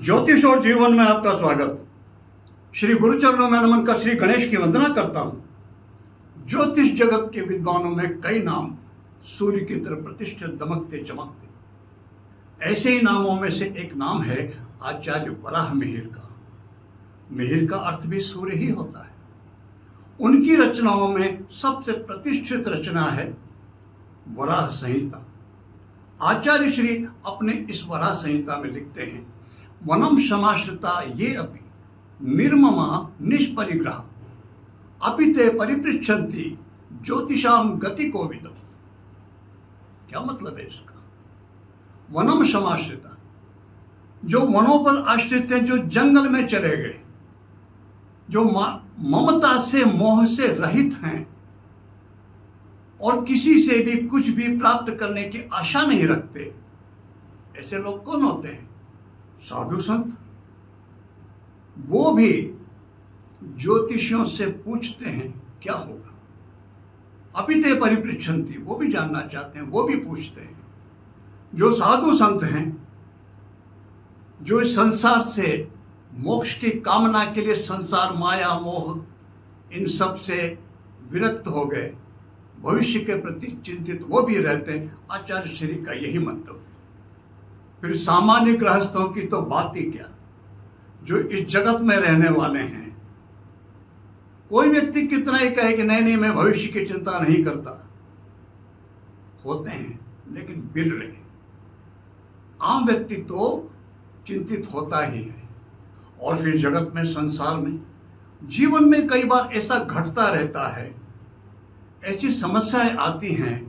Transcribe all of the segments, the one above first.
ज्योतिष और जीवन में आपका स्वागत। श्री गुरुचरणों में नमन कर श्री गणेश की वंदना करता हूं। ज्योतिष जगत के विद्वानों में कई नाम सूर्य की तरह प्रतिष्ठित दमकते चमकते। ऐसे ही नामों में से एक नाम है आचार्य वराह मिहिर का। मिहिर का अर्थ भी सूर्य ही होता है। उनकी रचनाओं में सबसे प्रतिष्ठित रचना है वराह संहिता। आचार्य श्री अपने इस वराह संहिता में लिखते हैं, वनम समाश्रिता ये अपि निर्ममा निष्परिग्रह अपि ते परिपृच्छन्ति ज्योतिषाम गति को विदम। क्या मतलब है इसका? वनम समाश्रिता, जो वनों पर आश्रित हैं, जो जंगल में चले गए, जो ममता से मोह से रहित हैं और किसी से भी कुछ भी प्राप्त करने की आशा नहीं रखते, ऐसे लोग कौन होते हैं? साधु संत। वो भी ज्योतिषियों से पूछते हैं क्या होगा। अभी ते परिपृच्छन्ति, वो भी जानना चाहते हैं, वो भी पूछते हैं। जो साधु संत हैं, जो इस संसार से मोक्ष की कामना के लिए संसार माया मोह इन सब से विरक्त हो गए, भविष्य के प्रति चिंतित वो भी रहते हैं। आचार्य श्री का यही मंतव्य। फिर सामान्य गृहस्थों की तो बात ही क्या, जो इस जगत में रहने वाले हैं। कोई व्यक्ति कितना ही कहे कि नहीं मैं भविष्य की चिंता नहीं करता, होते हैं लेकिन बिरले। आम व्यक्ति तो चिंतित होता ही है। और फिर जगत में, संसार में, जीवन में कई बार ऐसा घटता रहता है, ऐसी समस्याएं आती हैं।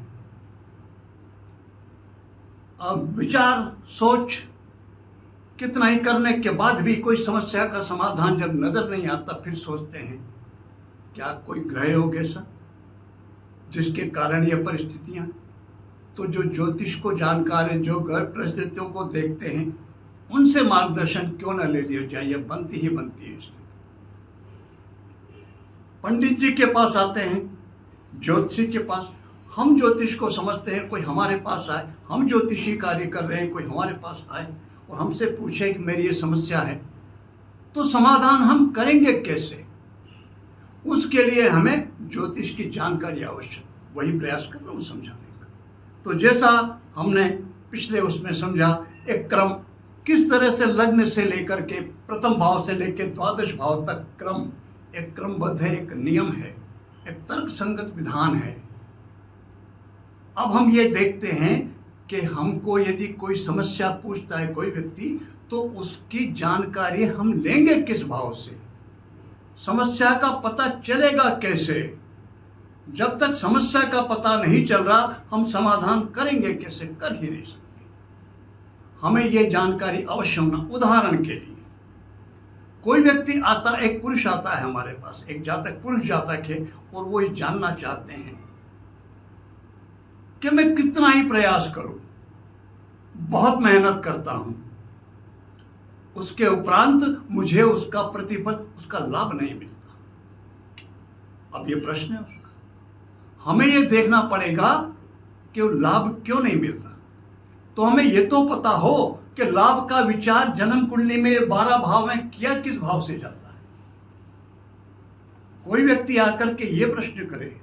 अब विचार सोच कितना ही करने के बाद भी कोई समस्या का समाधान जब नजर नहीं आता, फिर सोचते हैं क्या कोई ग्रह हो ऐसा जिसके कारण ये परिस्थितियां। तो जो ज्योतिष को जानकार है, जो ग्रह परिस्थितियों को देखते हैं, उनसे मार्गदर्शन क्यों न ले लिया जाए। बनती ही बनती है स्थिति। पंडित जी के पास आते हैं, ज्योतिषी के पास। हम ज्योतिष को समझते हैं, कोई हमारे पास आए, हम ज्योतिषी कार्य कर रहे हैं, कोई हमारे पास आए और हमसे पूछे कि मेरी ये समस्या है, तो समाधान हम करेंगे कैसे? उसके लिए हमें ज्योतिष की जानकारी आवश्यक। वही प्रयास कर रहा हूँ समझाने का। तो जैसा हमने पिछले उसमें समझा, एक क्रम किस तरह से लग्न से लेकर के प्रथम भाव से लेकर द्वादश भाव तक क्रम, एक क्रमबद्ध है, एक नियम है, एक तर्क संगत विधान है। अब हम ये देखते हैं कि हमको यदि कोई समस्या पूछता है कोई व्यक्ति, तो उसकी जानकारी हम लेंगे किस भाव से? समस्या का पता चलेगा कैसे? जब तक समस्या का पता नहीं चल रहा, हम समाधान करेंगे कैसे? कर ही नहीं सकते। हमें यह जानकारी अवश्य होना। उदाहरण के लिए, कोई व्यक्ति आता, एक पुरुष आता है हमारे पास, एक जातक, पुरुष जातक है, और वो ये जानना चाहते हैं कि मैं कितना ही प्रयास करूं, बहुत मेहनत करता हूं, उसके उपरांत मुझे उसका प्रतिफल, उसका लाभ नहीं मिलता। अब ये प्रश्न है उसका। हमें ये देखना पड़ेगा कि वो लाभ क्यों नहीं मिल रहा। तो हमें ये तो पता हो कि लाभ का विचार जन्म कुंडली में 12 भाव में किया किस भाव से जाता है। कोई व्यक्ति आकर के ये प्रश्न करे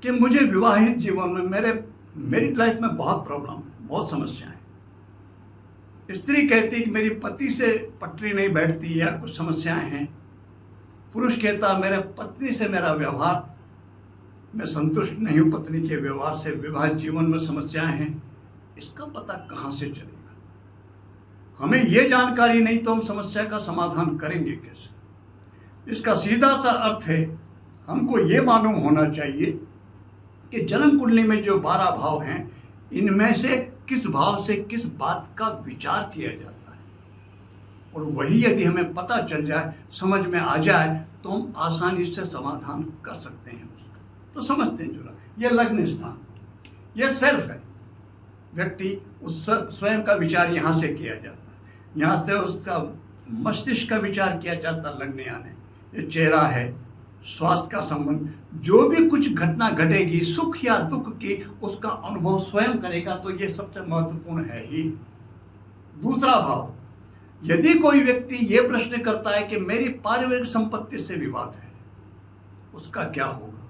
कि मुझे विवाहित जीवन में, मेरी लाइफ में बहुत प्रॉब्लम है, बहुत समस्याएं। स्त्री कहती कि मेरी पति से पटरी नहीं बैठती या कुछ समस्याएं हैं। पुरुष कहता मेरे पत्नी से मेरा व्यवहार, मैं संतुष्ट नहीं हूं पत्नी के व्यवहार से, विवाहित जीवन में समस्याएं हैं। इसका पता कहां से चलेगा? हमें यह जानकारी नहीं तो हम समस्या का समाधान करेंगे कैसे? इसका सीधा सा अर्थ है, हमको ये मालूम होना चाहिए कि जन्म कुंडली में जो 12 भाव हैं, इनमें से किस भाव से किस बात का विचार किया जाता है। और वही यदि हमें पता चल जाए, समझ में आ जाए, तो हम आसानी से समाधान कर सकते हैं उसका। तो समझते हैं जुड़ा, यह लग्न स्थान, यह सेल्फ है। व्यक्ति उस स्वयं का विचार यहाँ से किया जाता है, यहाँ से उसका मस्तिष्क का विचार किया जाता है। लग्न यानी ये चेहरा है, स्वास्थ्य का संबंध, जो भी कुछ घटना घटेगी, सुख या दुख की, उसका अनुभव स्वयं करेगा। तो ये सबसे महत्वपूर्ण है ही। दूसरा भाव, यदि कोई व्यक्ति ये प्रश्न करता है कि मेरी पारिवारिक संपत्ति से विवाद है, उसका क्या होगा?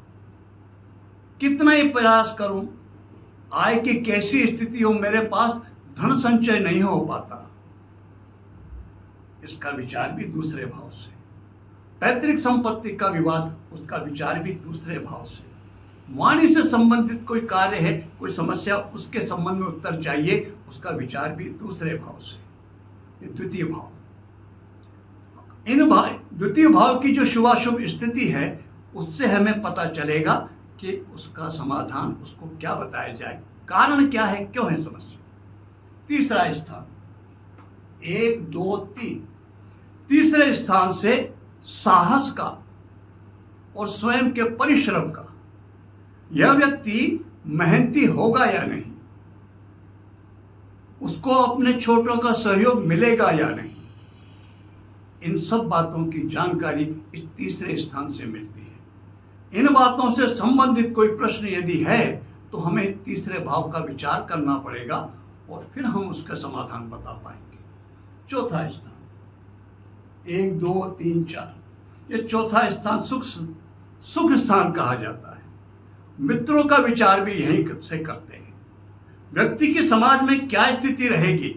कितना ही प्रयास करूं, आय की कैसी स्थिति हो, मेरे पास धन संचय नहीं हो पाता। इसका विचार भी दूसरे भाव से। पैतृक संपत्ति का विवाद, उसका विचार भी दूसरे भाव से। वाणी से संबंधित कोई कार्य है, कोई समस्या, उसके संबंध में उत्तर चाहिए, उसका विचार भी दूसरे भाव से। ये द्वितीय भाव। इन द्वितीय भाव की जो शुभाशुभ स्थिति है, उससे हमें पता चलेगा कि उसका समाधान, उसको क्या बताया जाए, कारण क्या है, क्यों है समस्या। तीसरा स्थान, 1 2 3, तीसरे स्थान से साहस का और स्वयं के परिश्रम का, यह व्यक्ति मेहनती होगा या नहीं, उसको अपने छोटों का सहयोग मिलेगा या नहीं, इन सब बातों की जानकारी इस तीसरे स्थान से मिलती है। इन बातों से संबंधित कोई प्रश्न यदि है तो हमें तीसरे भाव का विचार करना पड़ेगा और फिर हम उसका समाधान बता पाएंगे। चौथा स्थान, 1 2 3 4, ये चौथा स्थान सुख स्थान कहा जाता है। मित्रों का विचार भी यहीं से करते हैं। व्यक्ति की समाज में क्या स्थिति रहेगी,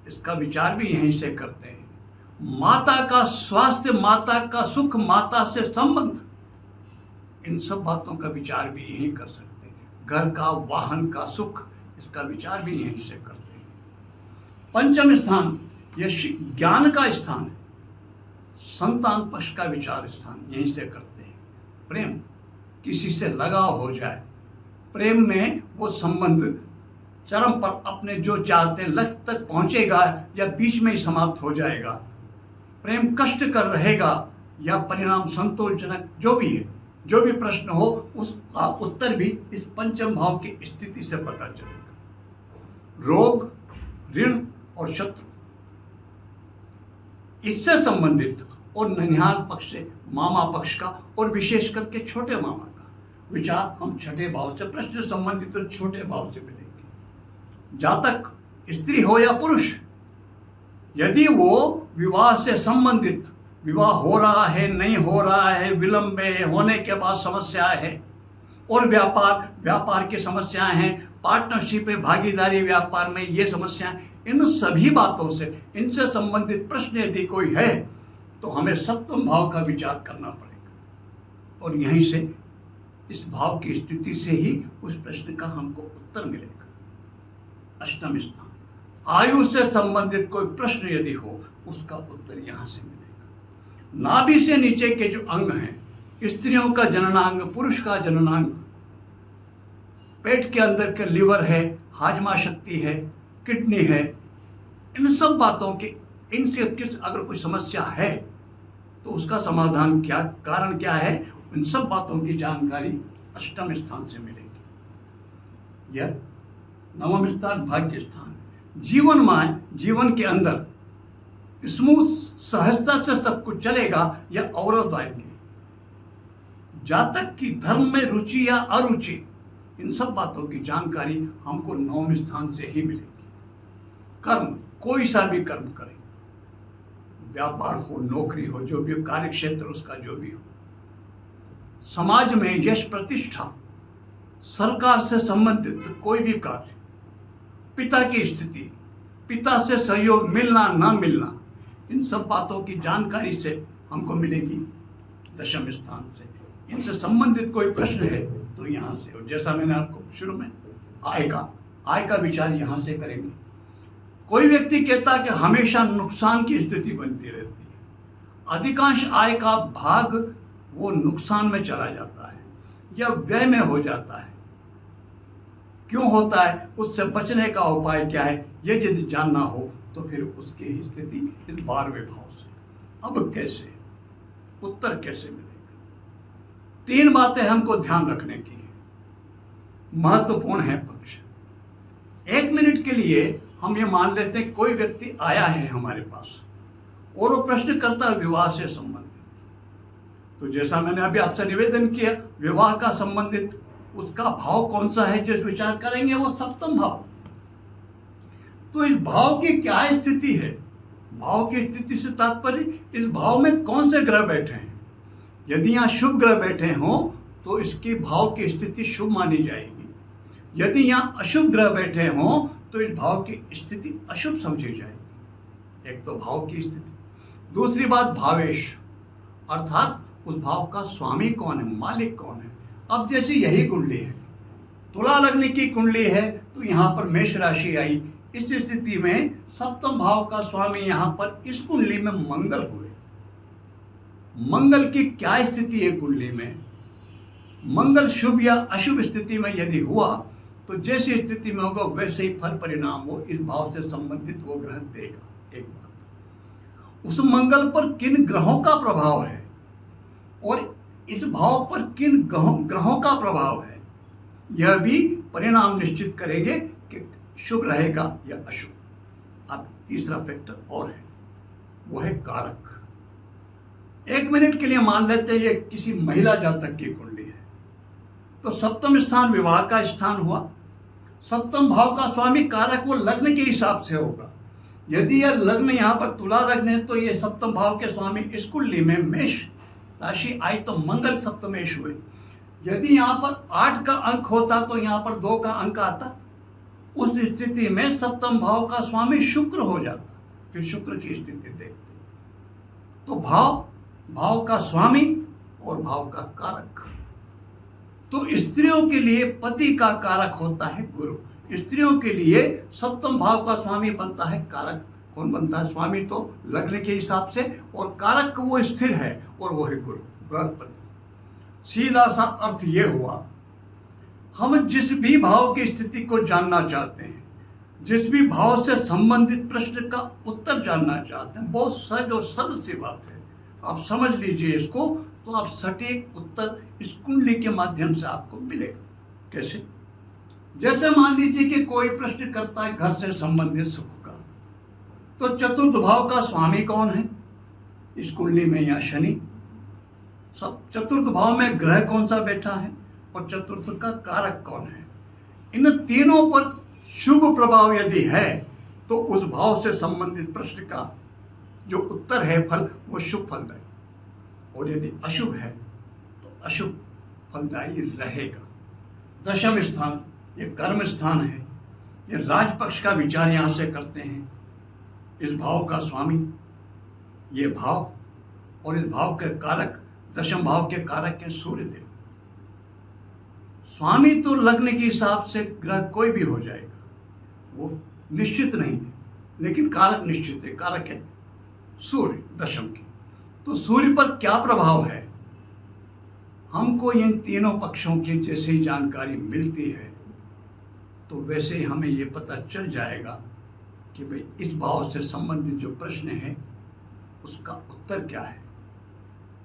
इसका विचार भी यहीं से करते हैं। माता का स्वास्थ्य, माता का सुख, माता से संबंध, इन सब बातों का विचार भी यहीं कर सकते हैं। घर का, वाहन का सुख, इसका विचार भी यहीं से करते हैं। पंचम स्थान, यह ज्ञान का स्थान है। संतान पक्ष का विचार स्थान यहीं से करते हैं। प्रेम, किसी से लगाव हो जाए, प्रेम में वो संबंध चरम पर अपने जो चाहते लक्ष्य तक पहुंचेगा या बीच में ही समाप्त हो जाएगा, प्रेम कष्टकर रहेगा या परिणाम संतोषजनक, जो भी है, जो भी प्रश्न हो, उसका उत्तर भी इस पंचम भाव की स्थिति से पता चलेगा। रोग, ऋण और शत्रु, इससे संबंधित और ननिहाल पक्ष से मामा पक्ष का और विशेष करके छोटे मामा का विचार हम छठे भाव से, प्रश्न से संबंधित तो छोटे भाव से मिलेंगे। जातक स्त्री हो या पुरुष, यदि वो विवाह से संबंधित, विवाह हो रहा है, नहीं हो रहा है, विलंब है, होने के बाद समस्या है, और व्यापार की समस्याएं हैं, पार्टनरशिप में, भागीदारी व्यापार में ये समस्याएं, इन सभी बातों से, इनसे संबंधित प्रश्न यदि कोई है तो हमें सप्तम भाव का विचार करना पड़ेगा और यहीं से, इस भाव की स्थिति से ही उस प्रश्न का हमको उत्तर मिलेगा। अष्टम स्थान, आयु से संबंधित कोई प्रश्न यदि हो, उसका उत्तर यहां से मिलेगा। नाभि से नीचे के जो अंग हैं, स्त्रियों का जननांग, पुरुष का जननांग, पेट के अंदर के लिवर है, हाजमा शक्ति है, किडनी है, इन सब बातों की, इनसे अगर कोई समस्या है तो उसका समाधान क्या, कारण क्या है, इन सब बातों की जानकारी अष्टम स्थान से मिलेगी। यह नवम स्थान भाग्य स्थान, जीवन के अंदर स्मूथ, सहजता से सब कुछ चलेगा या अवरोध आएंगे। जातक की धर्म में रुचि या अरुचि, इन सब बातों की जानकारी हमको नवम स्थान से ही मिलेगी। कर्म, कोई सा भी कर्म करें, व्यापार हो, नौकरी हो, जो भी कार्य क्षेत्र उसका जो भी हो, समाज में यश प्रतिष्ठा, सरकार से संबंधित कोई भी कार्य, पिता की स्थिति, पिता से सहयोग मिलना ना मिलना, इन सब बातों की जानकारी से हमको मिलेगी दशम स्थान से। इनसे संबंधित कोई प्रश्न है तो यहाँ से, और जैसा मैंने आपको शुरू में आय का विचार यहाँ से करेंगे। कोई व्यक्ति कहता है कि हमेशा नुकसान की स्थिति बनती रहती है, अधिकांश आय का भाग वो नुकसान में चला जाता है या व्यय में हो जाता है। क्यों होता है, उससे बचने का उपाय क्या है, ये यदि जानना हो तो फिर उसकी स्थिति इस 12वें भाव से। अब कैसे, उत्तर कैसे मिलेगा? 3 बातें हमको ध्यान रखने की है, महत्वपूर्ण है पक्ष। 1 मिनट के लिए हम ये मान लेते हैं कोई व्यक्ति आया है हमारे पास और वो प्रश्न करता है विवाह से संबंधित। तो जैसा मैंने अभी आपसे निवेदन किया, विवाह का संबंधित उसका भाव कौन सा है जिस विचार करेंगे, वो सप्तम भाव। तो इस भाव की क्या स्थिति है? भाव की स्थिति से तात्पर्य इस भाव में कौन से ग्रह बैठे हैं। यदि यहाँ शुभ ग्रह बैठे हों तो इसकी भाव की स्थिति शुभ मानी जाएगी। यदि यहाँ अशुभ ग्रह बैठे हों तो इस भाव की स्थिति अशुभ समझी जाएगी। एक तो भाव की स्थिति, दूसरी बात भावेश, अर्थात उस भाव का स्वामी कौन है, मालिक कौन है। अब जैसे यही कुंडली है, तुला लग्न की कुंडली है, तो यहाँ पर मेष राशि आई। इस स्थिति में सप्तम भाव का स्वामी यहाँ पर इस कुंडली में मंगल हुए। मंगल की क्या स्थिति है कुंडली में? मंगल शुभ या अशुभ स्थिति में यदि हुआ तो जैसी स्थिति में होगा वैसे ही फल परिणाम वो इस भाव से संबंधित वो ग्रह देगा। एक बात, उस मंगल पर किन ग्रहों का प्रभाव है और इस भाव पर किन ग्रहों का प्रभाव है, यह भी परिणाम निश्चित करेंगे कि शुभ रहेगा या अशुभ। अब तीसरा फैक्टर और है, वो है कारक। एक मिनट के लिए मान लेते हैं ये किसी महिला जातक की कुंडली है, तो सप्तम स्थान विवाह का स्थान हुआ। सप्तम भाव का स्वामी कारक वो लग्न के हिसाब से होगा। यदि यह लग्न यहाँ पर तुला लग्न है तो ये सप्तम भाव के स्वामी इस कुंडली में मेष राशि आई तो मंगल सप्तमेश हुए। यदि यहाँ पर 8 का अंक होता तो यहाँ पर 2 का अंक आता। उस स्थिति में सप्तम भाव का स्वामी शुक्र हो जाता। फिर शुक्र की स्थिति देखते तो भाव का स्वामी और भाव का कारक। तो स्त्रियों के लिए पति का कारक होता है गुरु। स्त्रियों के लिए सप्तम भाव का स्वामी बनता है कारक। कौन बनता है? स्वामी तो लग्न के हिसाब से, और कारक वो स्थिर है और वो है गुरु बृहस्पति। सीधा सा अर्थ ये हुआ, हम जिस भी भाव की स्थिति को जानना चाहते हैं, जिस भी भाव से संबंधित प्रश्न का उत्तर जानना चाहते हैं, बहुत सहज और सरल सी बात है। आप समझ लीजिए इसको, तो आप सटीक उत्तर इस कुंडली के माध्यम से आपको मिलेगा। कैसे? जैसे मान लीजिए कि कोई प्रश्न करता है घर से संबंधित सुख का, तो चतुर्थ भाव का स्वामी कौन है इस कुंडली में? या शनि। सब चतुर्थ भाव में ग्रह कौन सा बैठा है और चतुर्थ का कारक कौन है? इन तीनों पर शुभ प्रभाव यदि है तो उस भाव से संबंधित प्रश्न का जो उत्तर है फल वो शुभ फलदायी, और यदि अशुभ है तो अशुभ फलदायी रहेगा। दशम स्थान ये कर्म स्थान है, ये राजपक्ष का विचार यहाँ से करते हैं। इस भाव का स्वामी ये भाव, और इस भाव के कारक दशम भाव के कारक है सूर्यदेव। स्वामी तो लग्न के हिसाब से ग्रह कोई भी हो जाएगा, वो निश्चित नहीं, लेकिन कारक निश्चित है। कारक है सूर्य दशम की। तो सूर्य पर क्या प्रभाव है? हमको इन तीनों पक्षों की जैसे ही जानकारी मिलती है तो वैसे ही हमें ये पता चल जाएगा कि भाई इस भाव से संबंधित जो प्रश्न है उसका उत्तर क्या है।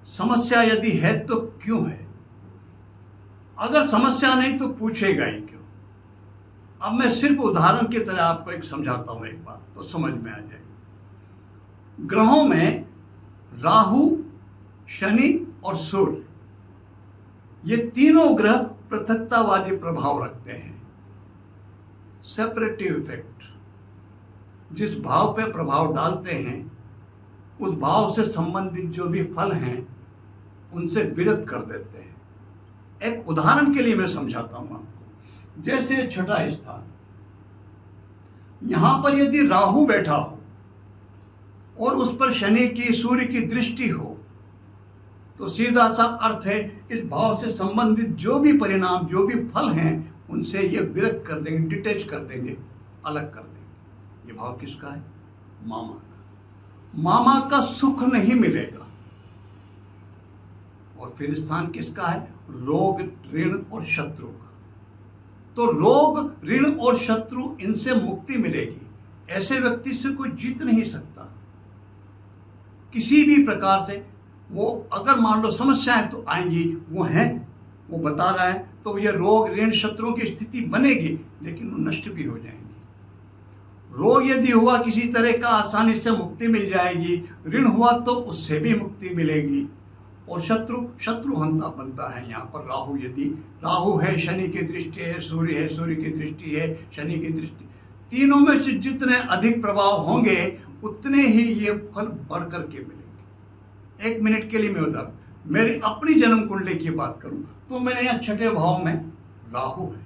समस्या यदि है तो क्यों है, अगर समस्या नहीं तो पूछेगा ही क्यों। अब मैं सिर्फ उदाहरण की तरह आपको एक समझाता हूं, एक बात तो समझ में आ जाएगी। ग्रहों में राहु, शनि और सूर्य ये तीनों ग्रह पृथकतावादी प्रभाव रखते हैं, सेपरेटिव इफेक्ट। जिस भाव पे प्रभाव डालते हैं उस भाव से संबंधित जो भी फल हैं उनसे विरत कर देते हैं। एक उदाहरण के लिए मैं समझाता हूं आपको। जैसे छठा स्थान, यहां पर यदि राहु बैठा हो और उस पर शनि की सूर्य की दृष्टि हो तो सीधा सा अर्थ है इस भाव से संबंधित जो भी परिणाम जो भी फल हैं उनसे ये विरक्त कर देंगे, डिटैच कर देंगे, अलग कर देंगे। ये भाव किसका है? मामा का। मामा का सुख नहीं मिलेगा। और फिर स्थान किसका है? रोग, ऋण और शत्रु का। तो रोग, ऋण और शत्रु इनसे मुक्ति मिलेगी। ऐसे व्यक्ति से कोई जीत नहीं सकता किसी भी प्रकार से। वो अगर मान लो समस्याएं तो आएंगी, वो हैं, वो बता रहा है, तो ये रोग, ऋण, शत्रुओं की स्थिति बनेगी, लेकिन वो नष्ट भी हो जाएंगी। रोग यदि हुआ किसी तरह का आसानी से मुक्ति मिल जाएगी, ऋण हुआ तो उससे भी मुक्ति मिलेगी, और शत्रुहंता बनता है। यहाँ पर राहु, यदि राहु है, शनि की दृष्टि है, सूर्य की दृष्टि है, शनि की दृष्टि, तीनों में से जितने अधिक प्रभाव होंगे उतने ही ये फल बढ़ करके मिलेंगे। 1 मिनट के लिए मैं उदाहरण मेरी अपनी जन्म कुंडली की बात करूं तो मेरे यहाँ छठे भाव में राहु है,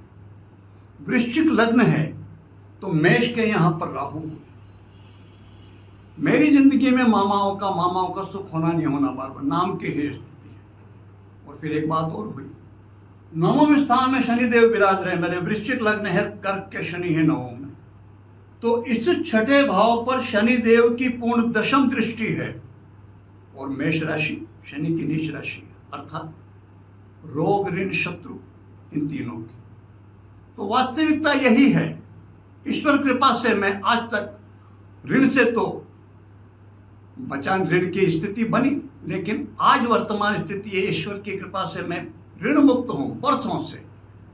वृश्चिक लग्न है तो मेष के यहाँ पर राहु है। मेरी जिंदगी में मामाओं का सुख होना नहीं होना बार बार नाम की ही स्थिति है। और फिर एक बात और हुई, नवम स्थान में शनिदेव विराज रहे, मेरे वृश्चिक लग्न है, कर्क के शनि है नवम में, तो इस छठे भाव पर शनिदेव की पूर्ण दशम दृष्टि है और मेष राशि शनि की नीच राशि है, अर्थात रोग ऋण शत्रु इन तीनों की। तो वास्तविकता यही है, ईश्वर कृपा से मैं आज तक ऋण से तो बचा, ऋण की स्थिति बनी, लेकिन आज वर्तमान स्थिति है ईश्वर की कृपा से मैं ऋण मुक्त हूं वर्षों से,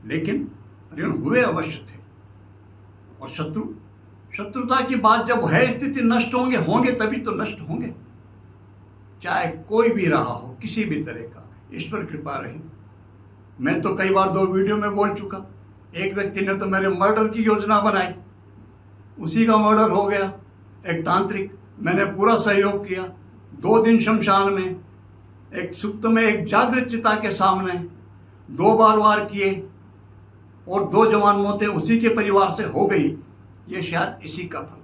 लेकिन ऋण हुए अवश्य थे। और शत्रुता की बात जब है, स्थिति नष्ट होंगे तभी तो नष्ट होंगे, चाहे कोई भी रहा हो किसी भी तरह का, ईश्वर कृपा रही। मैं तो कई बार 2 वीडियो में बोल चुका, एक व्यक्ति ने तो मेरे मर्डर की योजना बनाई, उसी का मर्डर हो गया। एक तांत्रिक, मैंने पूरा सहयोग किया, 2 दिन शमशान में, एक सुप्त में, एक जागृत चिता के सामने 2 बार वार किए और 2 जवान मौतें उसी के परिवार से हो गई। ये शायद इसी का फल।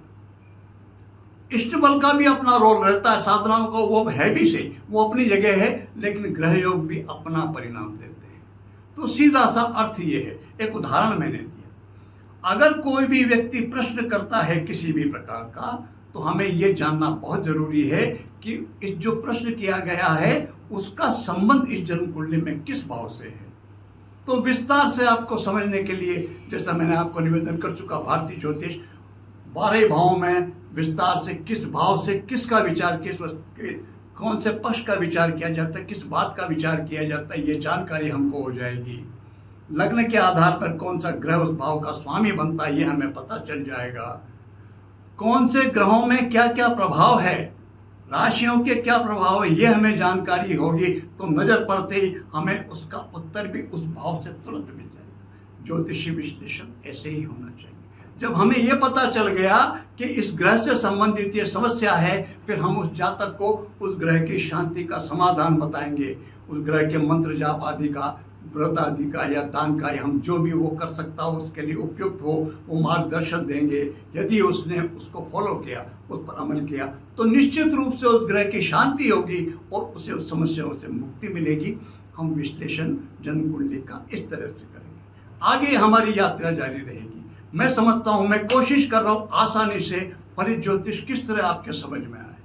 इष्ट बल का भी अपना रोल रहता है, साधनाओं का वो है भी सही, वो अपनी जगह है, लेकिन ग्रह योग भी अपना परिणाम देते हैं। तो सीधा सा अर्थ ये है, एक उदाहरण मैंने दिया। अगर कोई भी व्यक्ति प्रश्न करता है किसी भी प्रकार का, तो हमें ये जानना बहुत जरूरी है कि इस जो प्रश्न किया गया है उसका संबंध इस जन्म कुंडली में किस भाव से है। तो विस्तार से आपको समझने के लिए, जैसा मैंने आपको निवेदन कर चुका, भारतीय ज्योतिष 12 भावों में विस्तार से किस भाव से किसका विचार, कौन से पक्ष का विचार किया जाता है, किस बात का विचार किया जाता है, ये जानकारी हमको हो जाएगी। लग्न के आधार पर कौन सा ग्रह उस भाव का स्वामी बनता है ये हमें पता चल जाएगा। कौन से ग्रहों में क्या क्या प्रभाव है, राशियों के क्या प्रभाव है, ये हमें जानकारी होगी, तो नजर पड़ते ही हमें उसका उत्तर भी उस भाव से तुरंत मिल जाएगा। ज्योतिषी विश्लेषण ऐसे ही होना चाहिए। जब हमें यह पता चल गया कि इस ग्रह से संबंधित ये समस्या है, फिर हम उस जातक को उस ग्रह की शांति का समाधान बताएंगे, उस ग्रह के मंत्र जाप आदि का, व्रत आदि का या दान का, या हम जो भी वो कर सकता हो उसके लिए उपयुक्त हो वो मार्गदर्शन देंगे। यदि उसने उसको फॉलो किया, उस पर अमल किया, तो निश्चित रूप से उस ग्रह की शांति होगी और उसे उस समस्याओं से मुक्ति मिलेगी। हम विश्लेषण जन्म कुंडली का इस तरह से करेंगे, आगे हमारी यात्रा जारी रहेगी। मैं समझता हूँ, मैं कोशिश कर रहा हूँ आसानी से फलित ज्योतिष किस तरह आपके समझ में आए।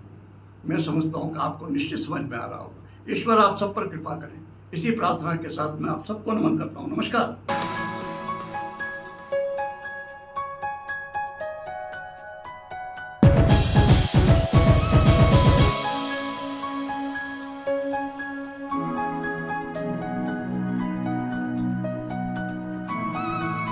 मैं समझता हूँ कि आपको निश्चित समझ में आ रहा होगा। ईश्वर आप सब पर कृपा करें। इसी प्रार्थना के साथ मैं आप सबको नमन करता हूँ। नमस्कार।